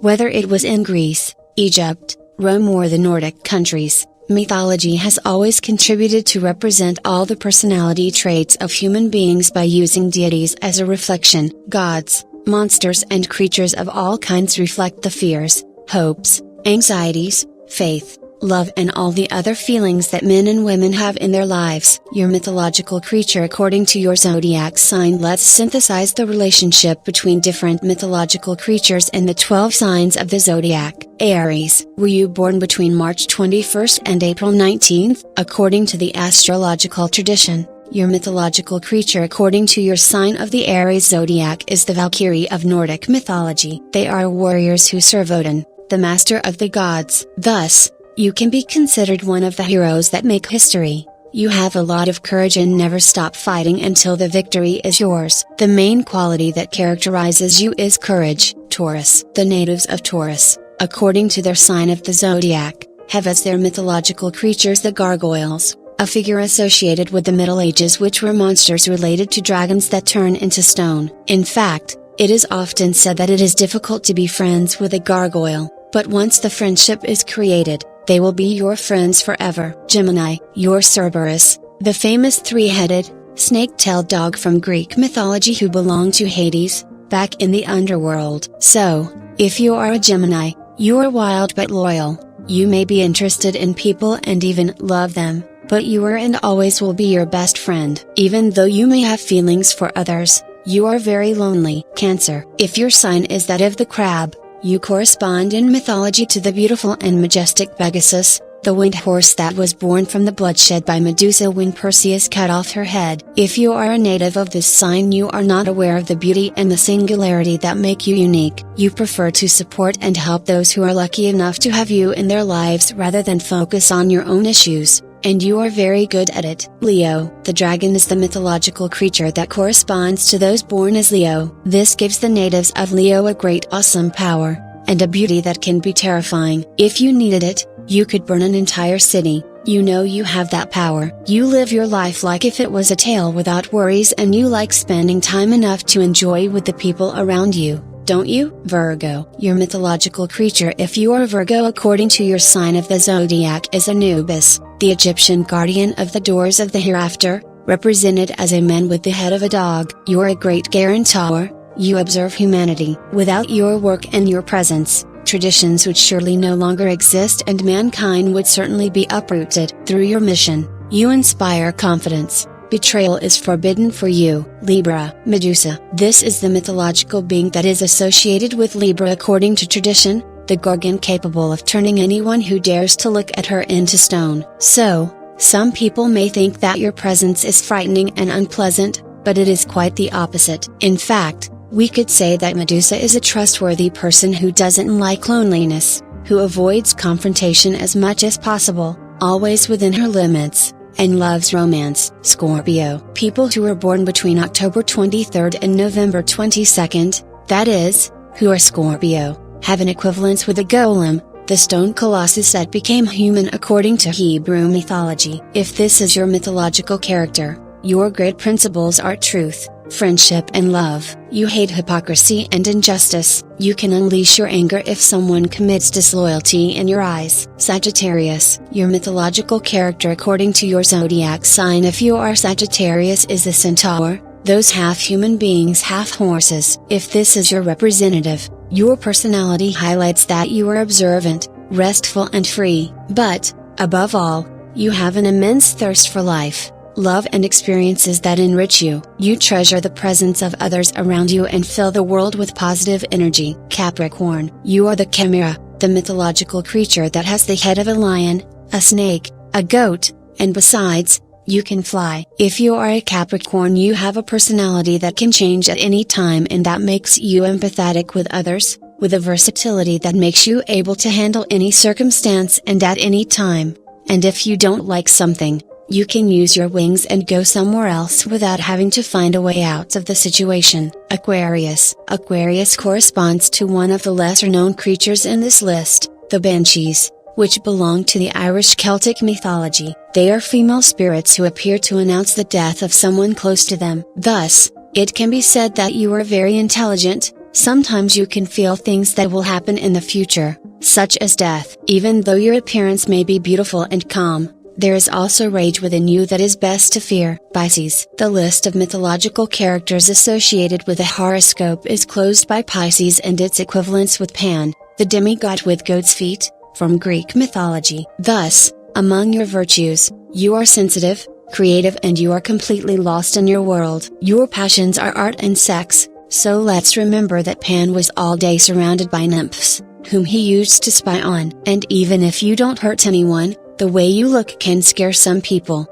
Whether it was in Greece, Egypt, Rome or the Nordic countries, mythology has always contributed to represent all the personality traits of human beings by using deities as a reflection. Gods, monsters and creatures of all kinds reflect the fears, hopes, anxieties, faith, love and all the other feelings that men and women have in their lives. Your mythological creature according to your zodiac sign. Let's synthesize the relationship between different mythological creatures in the 12 signs of the zodiac. Aries. Were you born between March 21st and April 19th? According to the astrological tradition, your mythological creature according to your sign of the Aries zodiac is the Valkyrie of Nordic mythology. They are warriors who serve Odin, the master of the gods. Thus, you can be considered one of the heroes that make history. You have a lot of courage and never stop fighting until the victory is yours. The main quality that characterizes you is courage. Taurus. The natives of Taurus, according to their sign of the zodiac, have as their mythological creatures the gargoyles, a figure associated with the Middle Ages which were monsters related to dragons that turn into stone. In fact, it is often said that it is difficult to be friends with a gargoyle, but once the friendship is created, they will be your friends forever. Gemini. Your Cerberus, the famous three-headed, snake-tailed dog from Greek mythology who belonged to Hades, back in the underworld. So, if you are a Gemini, you are wild but loyal. You may be interested in people and even love them, but you are and always will be your best friend. Even though you may have feelings for others, you are very lonely. Cancer. If your sign is that of the crab, you correspond in mythology to the beautiful and majestic Pegasus, the winged horse that was born from the bloodshed by Medusa when Perseus cut off her head. If you are a native of this sign, you are not aware of the beauty and the singularity that make you unique. You prefer to support and help those who are lucky enough to have you in their lives rather than focus on your own issues, and you are very good at it. Leo. The dragon is the mythological creature that corresponds to those born as Leo. This gives the natives of Leo a great awesome power, and a beauty that can be terrifying. If you needed it, you could burn an entire city. You know you have that power. You live your life like if it was a tale without worries, and you like spending time enough to enjoy with the people around you, don't you? Virgo. Your mythological creature if you are Virgo according to your sign of the zodiac is Anubis, the Egyptian guardian of the doors of the hereafter, represented as a man with the head of a dog. You are a great guarantor. You observe humanity. Without your work and your presence, traditions would surely no longer exist and mankind would certainly be uprooted. Through your mission, you inspire confidence. Betrayal is forbidden for you. Libra. Medusa. This is the mythological being that is associated with Libra according to tradition, the gorgon capable of turning anyone who dares to look at her into stone. So, some people may think that your presence is frightening and unpleasant, but it is quite the opposite. In fact, we could say that Medusa is a trustworthy person who doesn't like loneliness, who avoids confrontation as much as possible, always within her limits, and loves romance. Scorpio. People who are born between October 23rd and November 22nd, that is, who are Scorpio, have an equivalence with the golem, the stone colossus that became human according to Hebrew mythology. If this is your mythological character, your great principles are truth, friendship and love. You hate hypocrisy and injustice. You can unleash your anger if someone commits disloyalty in your eyes. Sagittarius. Your mythological character according to your zodiac sign if you are Sagittarius is the centaur, those half human beings half horses. If this is your representative, your personality highlights that you are observant, restful and free. But, above all, you have an immense thirst for life, love and experiences that enrich you. You treasure the presence of others around you and fill the world with positive energy. Capricorn. You are the chimera, the mythological creature that has the head of a lion, a snake, a goat, and besides, you can fly. If you are a Capricorn, you have a personality that can change at any time and that makes you empathetic with others, with a versatility that makes you able to handle any circumstance and at any time. And if you don't like something, you can use your wings and go somewhere else without having to find a way out of the situation. Aquarius. Aquarius corresponds to one of the lesser known creatures in this list, the Banshees, which belong to the Irish Celtic mythology. They are female spirits who appear to announce the death of someone close to them. Thus, it can be said that you are very intelligent, Sometimes you can feel things that will happen in the future, such as death. Even though your appearance may be beautiful and calm, there is also rage within you that is best to fear. Pisces. The list of mythological characters associated with a horoscope is closed by Pisces and its equivalents with Pan, the demigod with goat's feet, from Greek mythology. Thus, among your virtues, you are sensitive, creative, and you are completely lost in your world. Your passions are art and sex, so let's remember that Pan was all day surrounded by nymphs, whom he used to spy on. And even if you don't hurt anyone, the way you look can scare some people.